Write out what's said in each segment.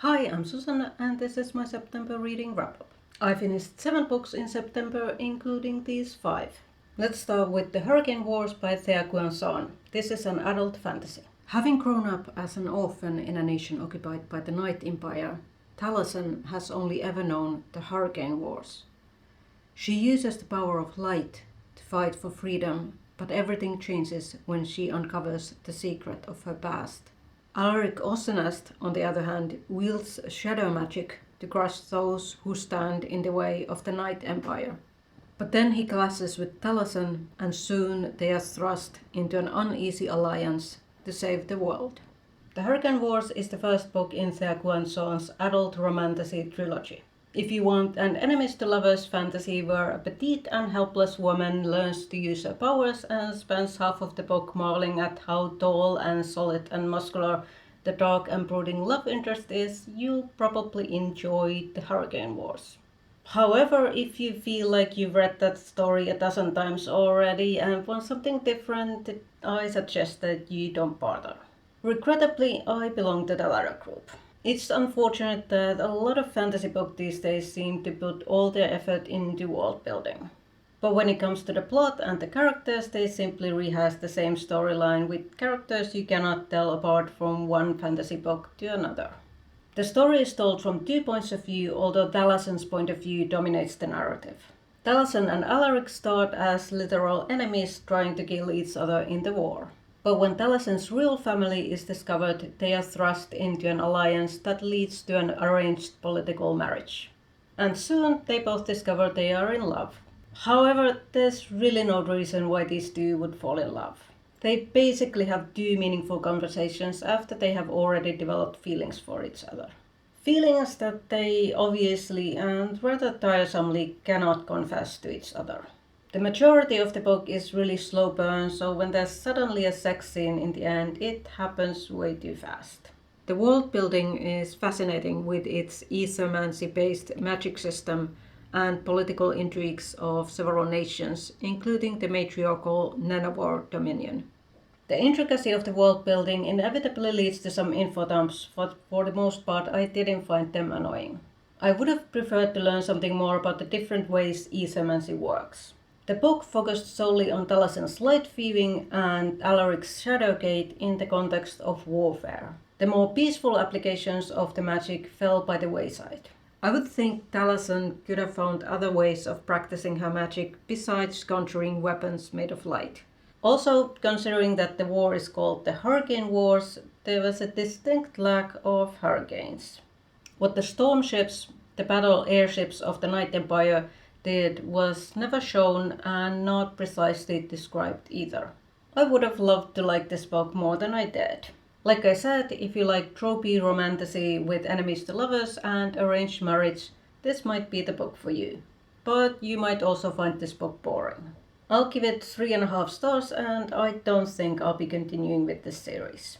Hi, I'm Susanna and this is my September reading wrap-up. I finished 7 books in September, including these 5. Let's start with The Hurricane Wars by Thea Guanzon. This is an adult fantasy. Having grown up as an orphan in a nation occupied by the Night Empire, Taliesin has only ever known the Hurricane Wars. She uses the power of light to fight for freedom, but everything changes when she uncovers the secret of her past. Alaric Osenast, on the other hand, wields shadow magic to crush those who stand in the way of the Night Empire. But then he clashes with Taliesin, and soon they are thrust into an uneasy alliance to save the world. The Hurricane Wars is the first book in Thea Guanzon's adult romantasy trilogy. If you want an enemies to lovers fantasy where a petite and helpless woman learns to use her powers and spends half of the book marveling at how tall and solid and muscular the dark and brooding love interest is, you'll probably enjoy The Hurricane Wars. However, if you feel like you've read that story a dozen times already and want something different, I suggest that you don't bother. Regrettably, I belong to the latter group. It's unfortunate that a lot of fantasy books these days seem to put all their effort into world building. But when it comes to the plot and the characters, they simply rehash the same storyline with characters you cannot tell apart from one fantasy book to another. The story is told from 2 points of view, although Taliesin's point of view dominates the narrative. Taliesin and Alaric start as literal enemies trying to kill each other in the war. But when Taliesin's real family is discovered, they are thrust into an alliance that leads to an arranged political marriage. And soon they both discover they are in love. However, there's really no reason why these two would fall in love. They basically have 2 meaningful conversations after they have already developed feelings for each other. Feelings that they obviously and rather tiresomely cannot confess to each other. The majority of the book is really slow burn, so when there's suddenly a sex scene in the end, it happens way too fast. The world building is fascinating with its ethermancy-based magic system and political intrigues of several nations, including the matriarchal Nanowar Dominion. The intricacy of the world building inevitably leads to some info dumps, but for the most part I didn't find them annoying. I would have preferred to learn something more about the different ways ethermancy works. The book focused solely on Taliesin's light thieving and Alaric's Shadowgate in the context of warfare. The more peaceful applications of the magic fell by the wayside. I would think Taliesin could have found other ways of practicing her magic besides conjuring weapons made of light. Also, considering that the war is called the Hurricane Wars, there was a distinct lack of hurricanes. What the storm ships, the battle airships of the Night Empire, did was never shown and not precisely described either. I would have loved to like this book more than I did. Like I said, if you like tropey romantasy with enemies to lovers and arranged marriage, this might be the book for you. But you might also find this book boring. I'll give it 3.5 stars and I don't think I'll be continuing with this series.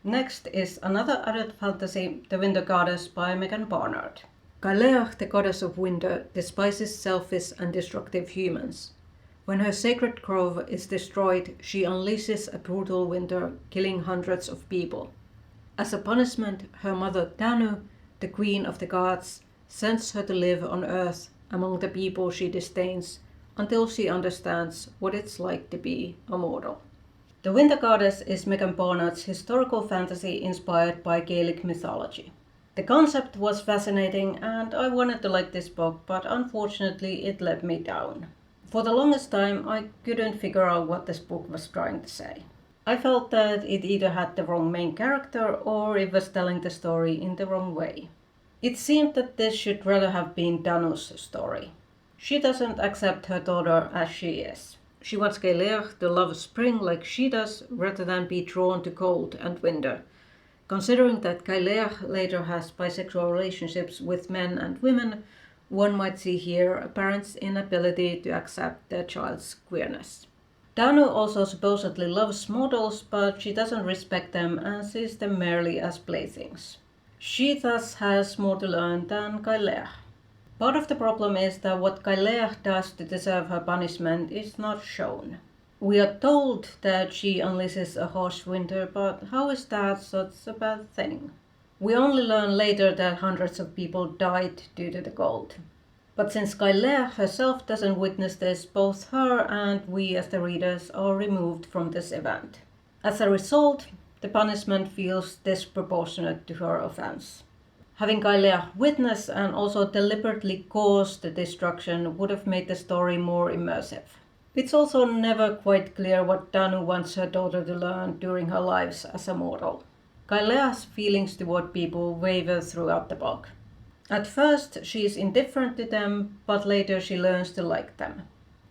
Next is another adult fantasy, The Winter Goddess by Barnard. Kaleah, the goddess of winter, despises selfish and destructive humans. When her sacred grove is destroyed, she unleashes a brutal winter, killing hundreds of people. As a punishment, her mother Danu, the queen of the gods, sends her to live on earth among the people she disdains until she understands what it's like to be a mortal. The Winter Goddess is Barnard's historical fantasy inspired by Gaelic mythology. The concept was fascinating and I wanted to like this book, but unfortunately it let me down. For the longest time I couldn't figure out what this book was trying to say. I felt that it either had the wrong main character or it was telling the story in the wrong way. It seemed that this should rather have been Danu's story. She doesn't accept her daughter as she is. She wants Kaleah to love spring like she does rather than be drawn to cold and winter. Considering that Kaleah later has bisexual relationships with men and women, one might see here a parent's inability to accept their child's queerness. Danu also supposedly loves mortals, but she doesn't respect them and sees them merely as playthings. She thus has more to learn than Kaleah. Part of the problem is that what Kaleah does to deserve her punishment is not shown. We are told that she unleashes a harsh winter, but how is that such a bad thing? We only learn later that hundreds of people died due to the cold. But since Kailea herself doesn't witness this, both her and we as the readers are removed from this event. As a result, the punishment feels disproportionate to her offense. Having Kailea witness and also deliberately cause the destruction would have made the story more immersive. It's also never quite clear what Danu wants her daughter to learn during her lives as a mortal. Kailea's feelings toward people waver throughout the book. At first, she is indifferent to them, but later she learns to like them.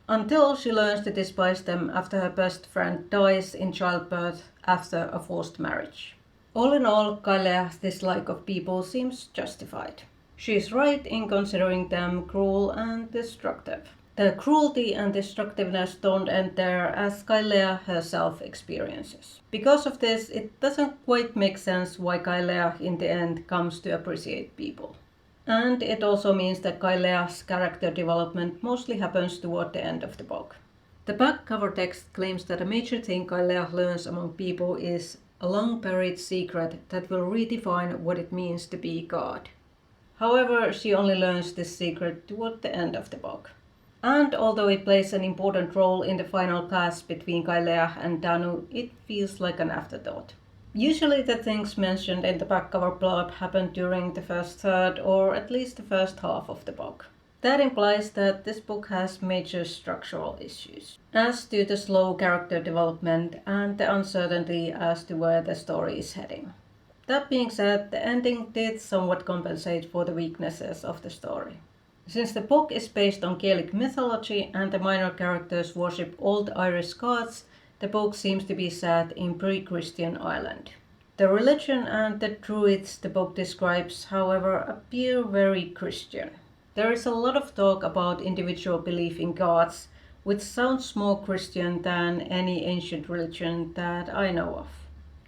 Until she learns to despise them after her best friend dies in childbirth after a forced marriage. All in all, Kailea's dislike of people seems justified. She is right in considering them cruel and destructive. The cruelty and destructiveness don't end there, as Kailea herself experiences. Because of this, it doesn't quite make sense why Kailea in the end comes to appreciate people. And it also means that Kailea's character development mostly happens toward the end of the book. The back cover text claims that a major thing Kailea learns among people is a long-buried secret that will redefine what it means to be God. However, she only learns this secret toward the end of the book. And although it plays an important role in the final clash between Kailea and Danu, it feels like an afterthought. Usually the things mentioned in the back cover blurb happen during the first third or at least the first half of the book. That implies that this book has major structural issues, as do the slow character development and the uncertainty as to where the story is heading. That being said, the ending did somewhat compensate for the weaknesses of the story. Since the book is based on Gaelic mythology and the minor characters worship old Irish gods, the book seems to be set in pre-Christian Ireland. The religion and the druids the book describes, however, appear very Christian. There is a lot of talk about individual belief in gods, which sounds more Christian than any ancient religion that I know of.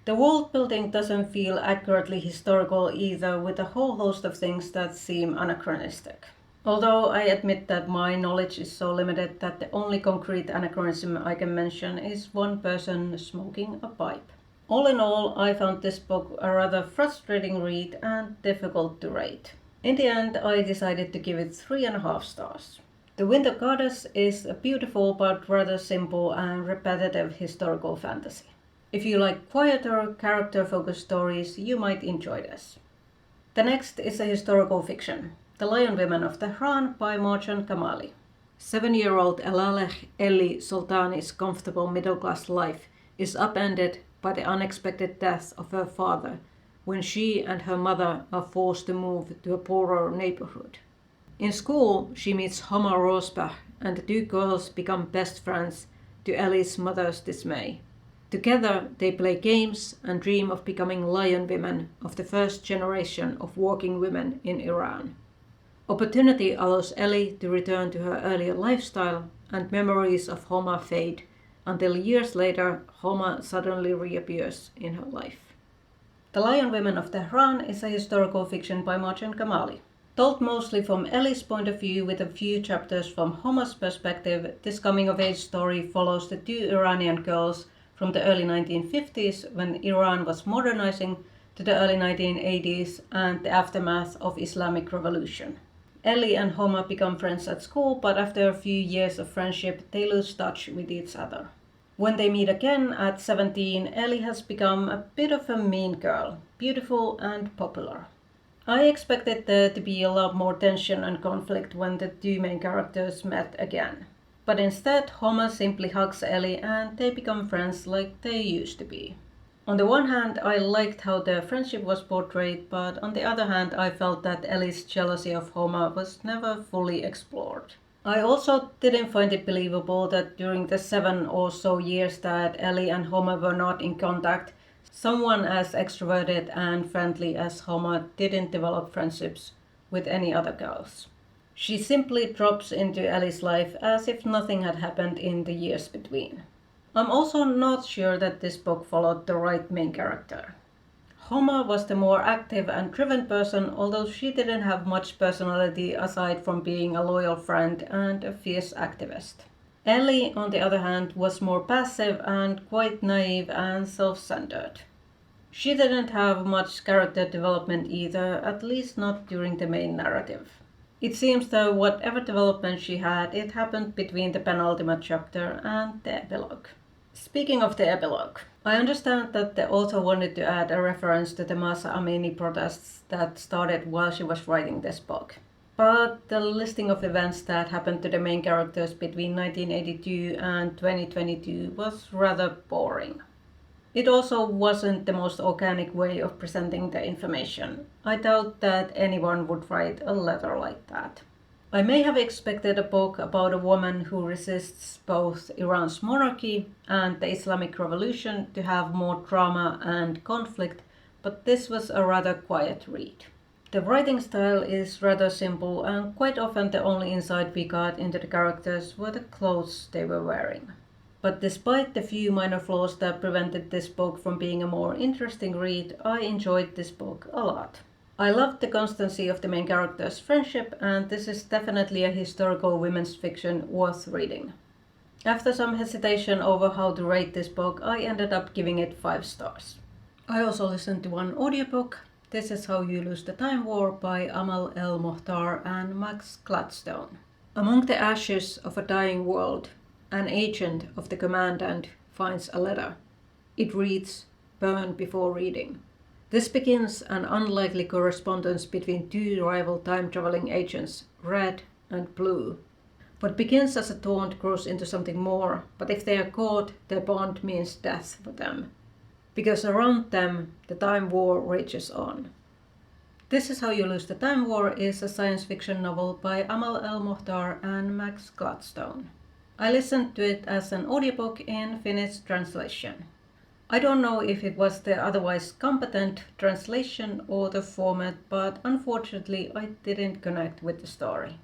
The world building doesn't feel accurately historical either, with a whole host of things that seem anachronistic. Although I admit that my knowledge is so limited that the only concrete anachronism I can mention is one person smoking a pipe. All in all, I found this book a rather frustrating read and difficult to rate. In the end, I decided to give it 3.5 stars. The Winter Goddess is a beautiful but rather simple and repetitive historical fantasy. If you like quieter, character-focused stories, you might enjoy this. The next is a historical fiction, The Lion Women of Tehran by Marjan Kamali. 7-year-old Elaleh Eli Sultani's comfortable middle-class life is upended by the unexpected death of her father when she and her mother are forced to move to a poorer neighborhood. In school, she meets Homa Rosbach, and the two girls become best friends to Ellie's mother's dismay. Together, they play games and dream of becoming lion women of the first generation of working women in Iran. Opportunity allows Ellie to return to her earlier lifestyle, and memories of Homa fade until years later Homa suddenly reappears in her life. The Lion Women of Tehran is a historical fiction by Marjan Kamali. Told mostly from Ellie's point of view with a few chapters from Homa's perspective, this coming-of-age story follows the two Iranian girls from the early 1950s, when Iran was modernizing, to the early 1980s and the aftermath of Islamic Revolution. Ellie and Homa become friends at school, but after a few years of friendship, they lose touch with each other. When they meet again at 17, Ellie has become a bit of a mean girl, beautiful and popular. I expected there to be a lot more tension and conflict when the two main characters met again. But instead, Homa simply hugs Ellie and they become friends like they used to be. On the one hand, I liked how their friendship was portrayed, but on the other hand, I felt that Ellie's jealousy of Homa was never fully explored. I also didn't find it believable that during the 7 or so years that Ellie and Homa were not in contact, someone as extroverted and friendly as Homa didn't develop friendships with any other girls. She simply drops into Ellie's life as if nothing had happened in the years between. I'm also not sure that this book followed the right main character. Homa was the more active and driven person, although she didn't have much personality aside from being a loyal friend and a fierce activist. Ellie, on the other hand, was more passive and quite naive and self-centered. She didn't have much character development either, at least not during the main narrative. It seems though whatever development she had, it happened between the penultimate chapter and the epilogue. Speaking of the epilogue, I understand that the author wanted to add a reference to the Mahsa Amini protests that started while she was writing this book. But the listing of events that happened to the main characters between 1982 and 2022 was rather boring. It also wasn't the most organic way of presenting the information. I doubt that anyone would write a letter like that. I may have expected a book about a woman who resists both Iran's monarchy and the Islamic Revolution to have more drama and conflict, but this was a rather quiet read. The writing style is rather simple, and quite often the only insight we got into the characters were the clothes they were wearing. But despite the few minor flaws that prevented this book from being a more interesting read, I enjoyed this book a lot. I loved the constancy of the main characters' friendship, and this is definitely a historical women's fiction worth reading. After some hesitation over how to rate this book, I ended up giving it 5 stars. I also listened to one audiobook. This is How You Lose the Time War by Amal El-Mohtar and Max Gladstone. Among the ashes of a dying world, an agent of the commandant finds a letter. It reads, "Burn before reading." This begins an unlikely correspondence between 2 rival time-traveling agents, Red and Blue. What begins as a taunt grows into something more, but if they are caught, their bond means death for them. Because around them, the time war rages on. This is How You Lose the Time War is a science fiction novel by Amal El-Mohtar and Max Gladstone. I listened to it as an audiobook in Finnish translation. I don't know if it was the otherwise competent translation or the format, but unfortunately I didn't connect with the story.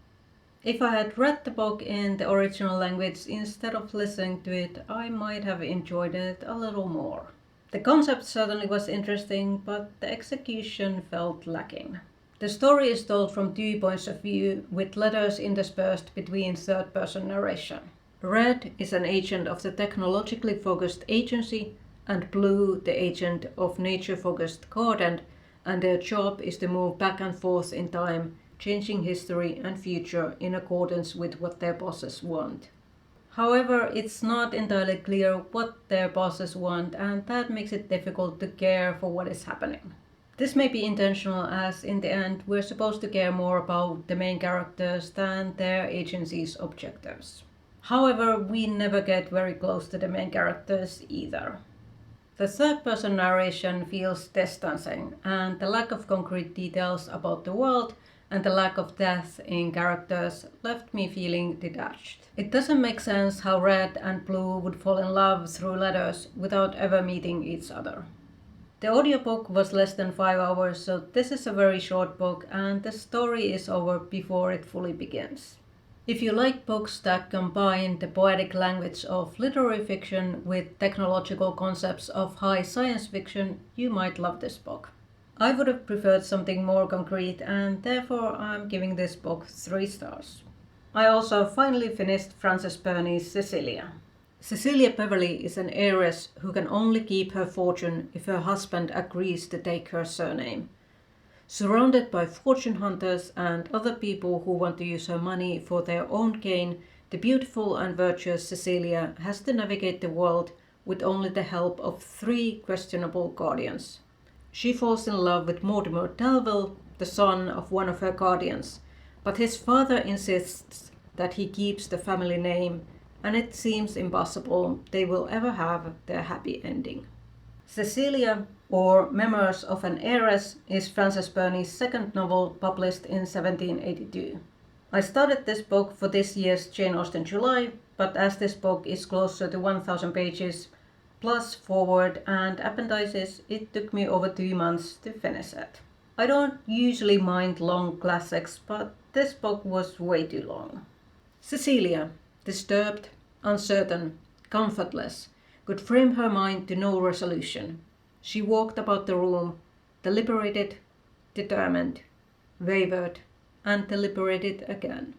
If I had read the book in the original language instead of listening to it, I might have enjoyed it a little more. The concept certainly was interesting, but the execution felt lacking. The story is told from 2 points of view, with letters interspersed between third-person narration. Red is an agent of the technologically focused agency, and Blue the agent of nature-focused garden, and their job is to move back and forth in time, changing history and future in accordance with what their bosses want. However, it's not entirely clear what their bosses want, and that makes it difficult to care for what is happening. This may be intentional, as in the end we're supposed to care more about the main characters than their agency's objectives. However, we never get very close to the main characters either. The third-person narration feels distancing, and the lack of concrete details about the world and the lack of depth in characters left me feeling detached. It doesn't make sense how Red and Blue would fall in love through letters without ever meeting each other. The audiobook was less than 5 hours, so this is a very short book, and the story is over before it fully begins. If you like books that combine the poetic language of literary fiction with technological concepts of high science fiction, you might love this book. I would have preferred something more concrete, and therefore I'm giving this book 3 stars. I also finally finished Frances Burney's Cecilia. Cecilia Beverly is an heiress who can only keep her fortune if her husband agrees to take her surname. Surrounded by fortune hunters and other people who want to use her money for their own gain, the beautiful and virtuous Cecilia has to navigate the world with only the help of 3 questionable guardians. She falls in love with Mortimer Dalville, the son of one of her guardians, but his father insists that he keeps the family name, and it seems impossible they will ever have their happy ending. Cecilia, or Memoirs of an Heiress, is Frances Burney's second novel, published in 1782. I started this book for this year's Jane Austen July, but as this book is closer to 1000 pages, plus foreword and appendices, it took me over 2 months to finish it. I don't usually mind long classics, but this book was way too long. Cecilia, disturbed, uncertain, comfortless, could frame her mind to no resolution. She walked about the room, deliberated, determined, wavered, and deliberated again.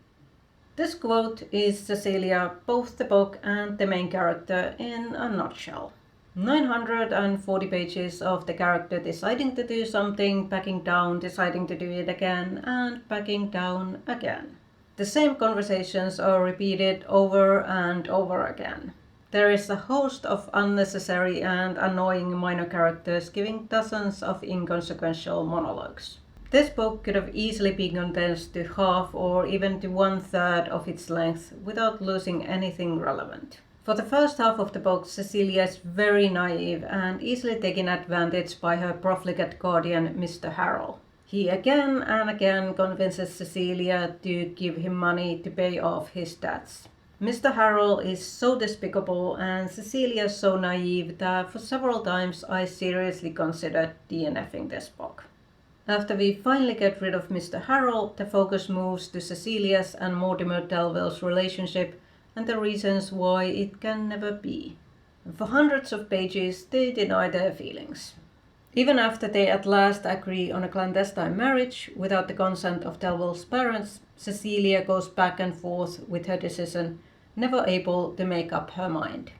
This quote is Cecilia, both the book and the main character, in a nutshell. 940 pages of the character deciding to do something, backing down, deciding to do it again, and backing down again. The same conversations are repeated over and over again. There is a host of unnecessary and annoying minor characters giving dozens of inconsequential monologues. This book could have easily been condensed to half or even to 1/3 of its length without losing anything relevant. For the first half of the book, Cecilia is very naive and easily taken advantage by her profligate guardian, Mr. Harrell. He again and again convinces Cecilia to give him money to pay off his debts. Mr. Harrell is so despicable and Cecilia so naive that for several times I seriously considered DNFing this book. After we finally get rid of Mr. Harrell, the focus moves to Cecilia's and Mortimer Delville's relationship and the reasons why it can never be. For hundreds of pages, they deny their feelings. Even after they at last agree on a clandestine marriage without the consent of Delville's parents, Cecilia goes back and forth with her decision, never able to make up her mind.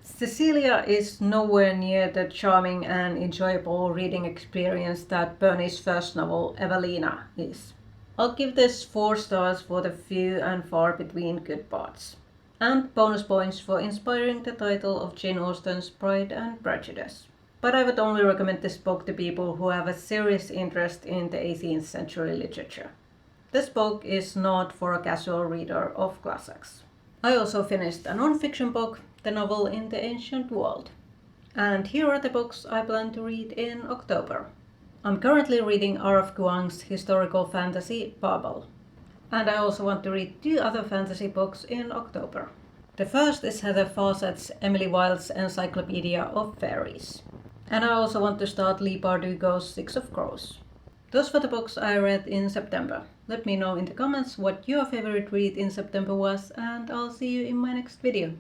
Cecilia is nowhere near the charming and enjoyable reading experience that Burney's first novel, Evelina, is. I'll give this 4 stars for the few and far between good parts. And bonus points for inspiring the title of Jane Austen's Pride and Prejudice. But I would only recommend this book to people who have a serious interest in the 18th century literature. This book is not for a casual reader of classics. I also finished a non-fiction book, the novel In the Ancient World. And here are the books I plan to read in October. I'm currently reading R.F. Kuang's historical fantasy, Babel. And I also want to read 2 other fantasy books in October. The first is Heather Fawcett's Emily Wilde's Encyclopedia of Fairies. And I also want to start Leigh Bardugo's Six of Crows. Those were the books I read in September. Let me know in the comments what your favorite read in September was, and I'll see you in my next video.